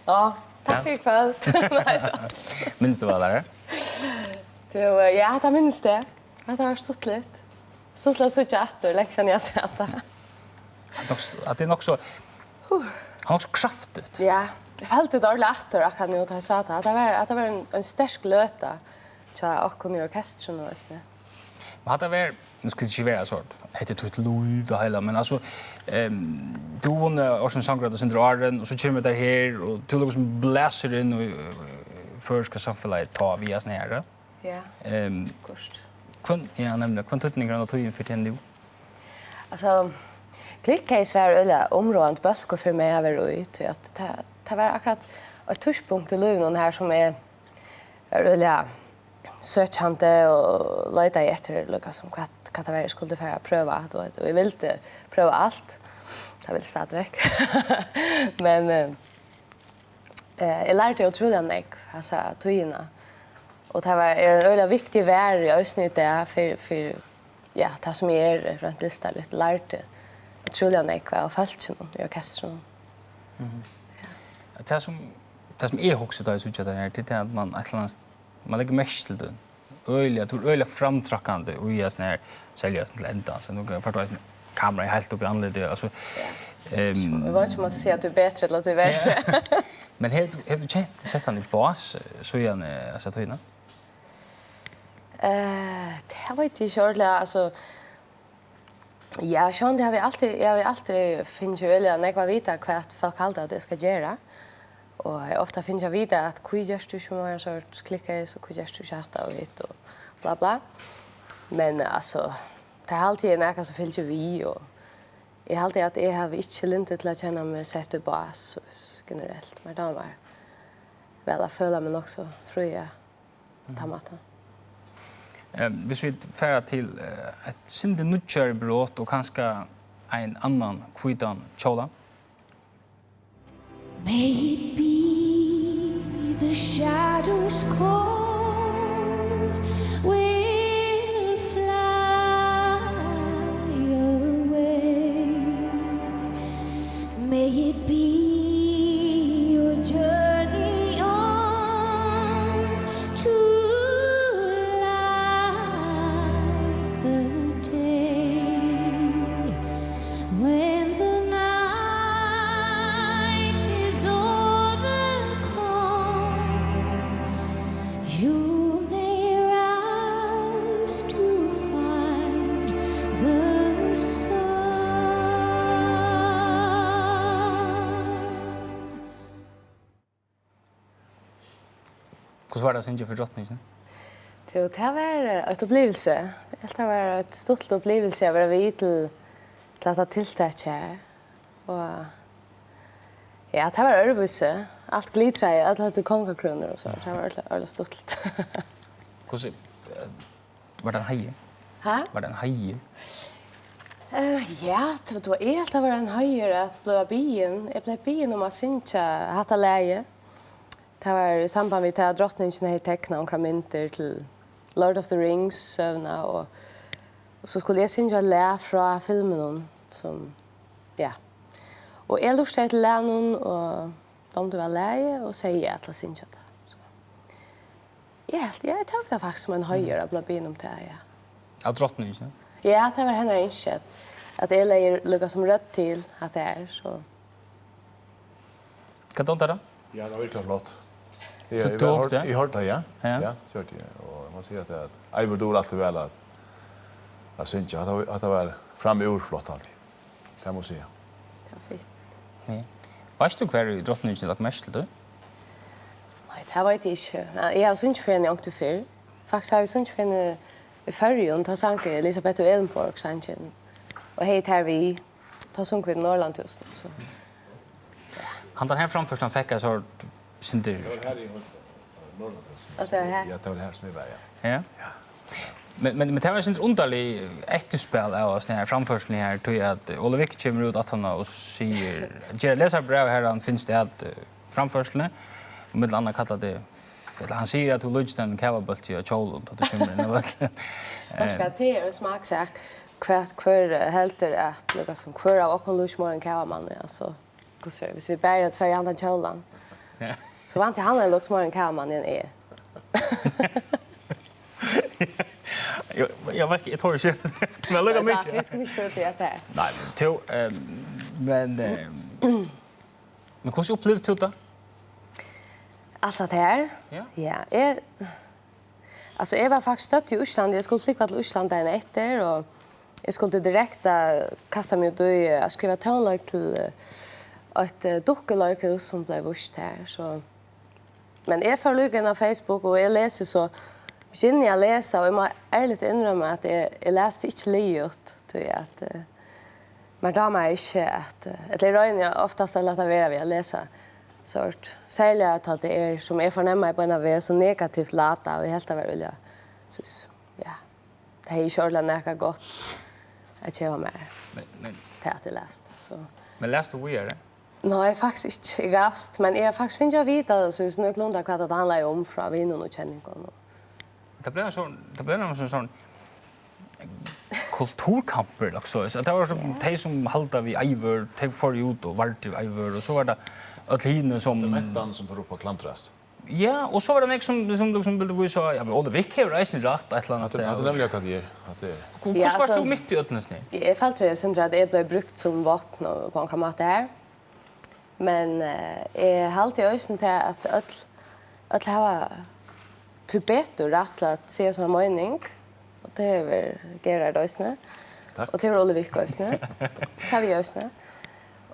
Ja, tack för ikväll. Minns du vad det är? Ja, det minns det. Att det har stått lite. Stått lite så jätte länge sedan jag sett det. Att det är nog så... Han har så kraftigt. Ja, jag fällde ett ordentligt efter akkurat nu att jag sa det. Att det var en stark löta. Jag och kunde orkestern och så. Men hade det nu ska det inte vara så heter det ett liv det hela men alltså du vann Årsens sångrad under åren och så kommer det här och du liksom bläser in och förska samhället ta via snära. Ja. Kost. Ja, nämligen kvantutningarna tog in för den nu. Alltså klicka i Sverige eller området bulkor för mig över ut att det var akkurat ett touchpunkt i livet här som är eller sökande och leta efter lucka som vad det var skulle för att pröva då och jag ville pröva allt. Jag vill starta väck. Men jag lärde otroligt mycket alltså tojina. Och det var en väldigt viktig värld i avsnitt där för ja, det som är runt lista lite lärde otroligt mycket av fälten i orkestern. Det som är också där så det är att man lägger mest till det. Öliga framtrackande och i sån här säljas till ända så nu för att kamera är helt upp i anledning alltså det var inte som att säga att du är bättre eller att du är värre. Men helt du känt sett han i bas så igen alltså att hinna. Det var inte körligt alltså ja, Sean det har vi alltid finns ju väl när jag vet vad folk kallar det ska göra. Och ofta finns jag vidare att kuigestur som är så klicka så kuigestur chatta och vet och bla bla. Men alltså det är alltid något som finns ju vi och jag har alltid att jag har inte lintet till att känna mig sett upp bas generellt. Men det var väl att följa men också Føroya tamata. Hvis vi färra till ett synde nutcherbrott och kanske en annan kvitan chola. May it be the shadows call, we'll fly away. May it be your journey on to light the day when the you may rise to find the sun. Hur var det sen för drottningen? Det var ett upplevelse. Det var ett stort upplevelse att vara vid till att ta tilltäck här. Och ja, det var örvuse. Allt glittrade, allt hade kongakronor och så. Det var väldigt stort. Hur var det en hajer? Ha? Var det en hajer? Ja, det var helt att vara en hajer att bli bien. Jag blev bien om att synka hatta läge. Det var i samband med att drottningen hade tecknat några mynter till Lord of the Rings sövna och så skulle jag synka lä från filmen som ja. Och jag lustade till länon och de var läge och säger att la synka det. Så. Ja, jag tog det faktiskt som en hajer att bli bien om det ja. Av drottningen? Ja, det var henne insett. Att jag lägger lukka som rött till att det är så. Kan du inte det? Ja, det var verkligen flott. Du tog det? Jag hörde det, ja. Ja, kört det. Och man ser att Eivør dår alltid väl att synka. Att det var fram i ord flott alltid. Det måste jag säga. Det var fint. Ja. Vet du hver drottningen lagt mest til det? Nej, det vet jag inte. Jag har synkt för henne åkte för. Faktiskt har jag synkt för henne i Føroya. Ta sank Elisabeth och Elmborg sanken. Och hej här vi tar sång vid Norrland just så. Han den här framförslan fick jag så synder. Det var här i Norrland. Att det är här. Ja, det var det här som vi var, Ja. Ja. Men det var en underlig efterspel av sån här framförslan här tror jag att Olle Wick kommer ut att han och säger ger läsarbrev här han finns det att framförslan och med andra kallar det han säger att du lust den kavabult i Cholund att du kommer in och Man ska te smaksak kvart kvar helt att lukka som kvar av och lust more än kavaman alltså. Hvis vi börjar att färga andan kjolan. Ja. Så vant han en lux mer än kameran än är. Jag vet inte, jag tror inte. Men lugga mig. Vi ska inte prata det här. Nej, men hur upplevde du det? Allt det här? Ja. Ja, jag var faktiskt stött i Island. Jag skulle flytta till Island dagen efter och jag skulle direkt kasta mig ut och skriva tonlag till ett duckelöjkhus som blev vurst här. Så. Men jag får luggen av Facebook och jag läser så begynner jag läsa och jag må ärligt inrömma att jag läste inte livet. Att man damer inte att eller röjn jag oftast att låta vara vid att läsa sort. Särskilt att det som jag förnämmer på en av er så negativt lata och helt av vilja. Så ja. Det är ju körligt näka gott att jag var med. Men till att jag läste. Så. Men läste du vidare? Nej, faktiskt inte. Jag gavst, men jag faktiskt finner jag vita så är det klunda vad det handlar om från vinnen och känningen. Det blev en sån kulturkamper också. Så det var som de som halta vid Eivør, de får ut och vart i Eivør och så var det Ötlinen som Mättan som på klantrast. Ja, och så var det mig som ville visa ja, men Olle Wick har reisen rätt ett eller annat. Det är nämligen vad det är. Att det är. Hur var du mitt i Ötlinen? Jag falt tror jag syns att det blev brukt som vapen på en kramat här. Men jag har alltid ösen till att öll har typ bättre rätt att se som mening. Och det är väl Gerard ösne. Och det är Olle Wick ösne. Det har vi ösne.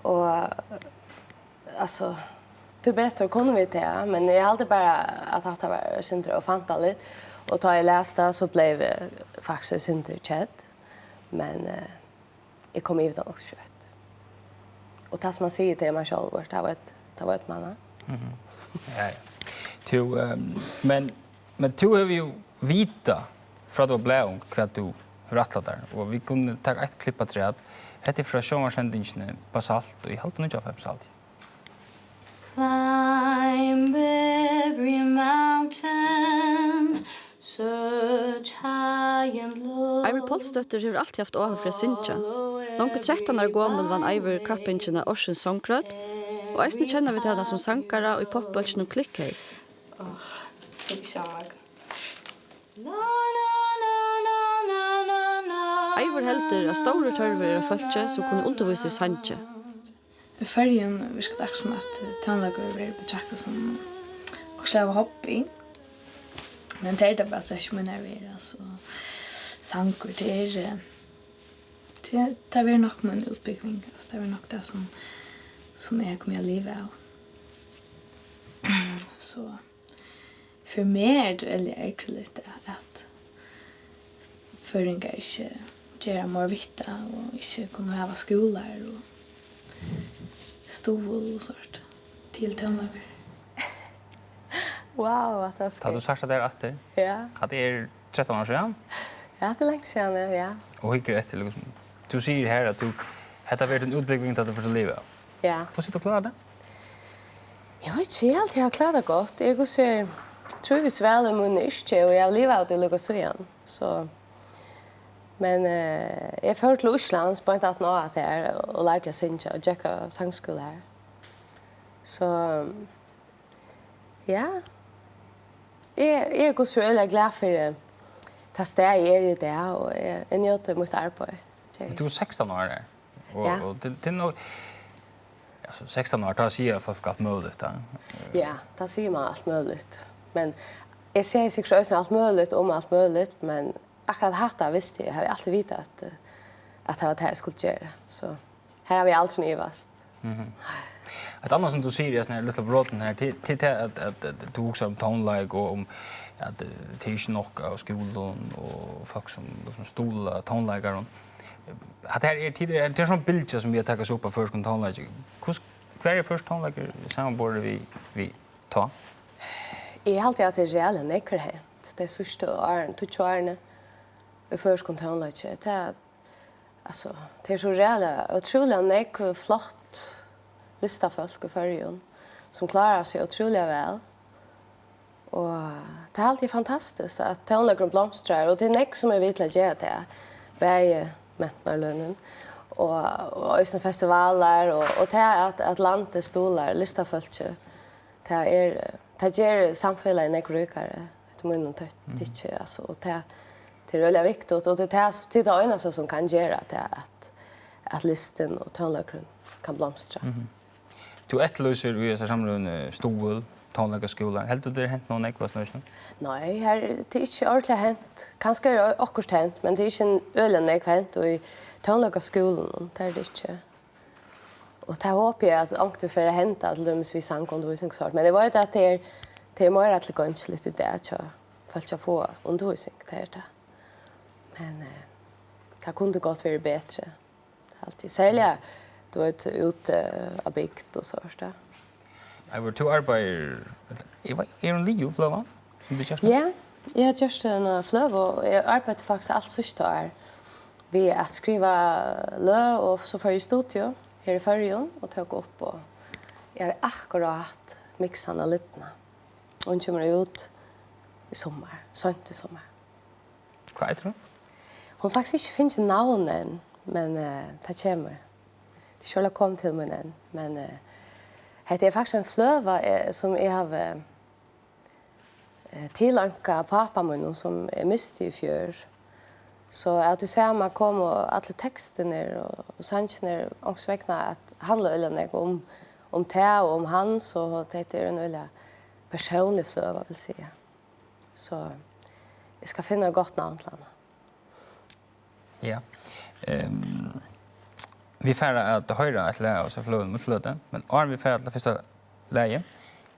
Och alltså du bättre kunde vi det, men jag hade bara att det var synd och fantastiskt. Och då jag läste så blev faktiskt synd chat. Men jag kom ut också kött. Och det som man säger till mig själv det var ett manna. Ja. Men du har ju vita från då blev vad du rattlat där och vi kunde ta ett klipp att träd. Det är från sommarsändningen på Salt och i halten och jag Salt. Climb every mountain, search high and low. Eivør Polstøtter har alltid haft over for å synge. Langt 13 år gammel vann Eivør kappingen av Orsens sangkrød, og eisne kjenner vi til henne som sangkara og i popbølgen og klikkheis. Typ så. Eivør heldur av store tørver av folket som kunne undervise i sanje. I färgen vi ska också som att tandläkare blir betraktat som också av hobby. Men det är det bara så som nervös så sankor det är nog med en uppbyggning. Alltså det är nog det som jag kommer att leva av. Så för mig är det väldigt lite att föringar inte göra mer vita och inte kunna ha skolor och stol och sånt till tonlager. Wow, att det ska. Har du sagt det där efter? Ja. Att det är 13 år sedan? Ja, det är länge sedan, ja. Och hur är det liksom? Du säger här att du har varit en utbyggning till att du får livet. Ja. Hur sitter du klara det? Jag vet inte helt, jag har klarat det gott. Jag tror vi väl om min yrke och jag har livat och lyckas igen. Så men jag får till Island på ett annat här och lärde jag synja och jacka sangskola här. Så ja. Jag är så väldigt glad för ta steg i det och jag njöter mot arbete. Du är 16 år där. Ja. Och det är nog alltså 16 år tar sig folk allt möjligt där. Ja, det säger man allt möjligt. Men jag säger sig också allt möjligt om allt möjligt, men akkurat hatta visste jag har alltid vetat att det var det här jag skulle göra. Så här har vi allt nivast. Ett annat som du säger är lite bråten här till att du också om tonlag och om att det är inte nog av skolan och folk som stolar tonlägare. Att det här är tidigare det är sån bild som vi har tagit upp på förskon tonlägare. Hur är först tonlägare sammanborde vi ta? Jag har alltid att det är reella nekverhet. Det är sista åren, 2 åren i förskon tonlägare. Det är så reella, otroliga nekv flott lista folk i Føroya som klarar sig otroligt väl. Och det är alltid fantastiskt att tonlägaren blomstrar och det är nek som är vitt att göra det. Bäge mättnarlönnen och ösna festivaler och det att landet stolar listafolket. Det ger samhället en rykare. Det mun inte alltså och det är väldigt viktigt och det är till det ena som kan göra det att listen och tonlökren kan blomstra. Du etterlyser i dessa samrunde stol, tonlökarskolan. Helt du det hänt någon ekvas nöjsten? Nej, det är inte ordentligt hänt. Kanske är det också hänt, men det är inte en ölen ekva hänt och i tonlökarskolan det är det inte. Och det hoppas jag att ångte för att hända till dem vi sankundervisningssort. Men det var ju att det är mer att det inte lite det att jag få undervisning det är det. Men det kunde gott vara bättre. Alltid. Särskilt då ute av bygd och så där. Eivør, du arbeider... en Leo fløva som du kjørste? Ja, jag har gjort en flöv och jag arbetar faktiskt allt sista år. Vi att skriva lö och så får jag studio här i Føroya och ta upp och jag har akkurat mixarna lite. Och kommer ut i sommar, sent i sommar. Vad heter du? Hon faktiskt inte finns namn än, men det kommer. Det skulle komma till mig än, men det är faktiskt en flöva som jag har tillanka pappa min som är mist i fjör. Så att du ser man kom och alla texterna och sancherna också väckna att handla eller om te och om han så det är en öle personlig flöva vill säga. Så jag ska finna ett gott namn till henne. Ja. Vi färra att höra ett läge och så flöden mot flöden. Men om vi färra att det första läge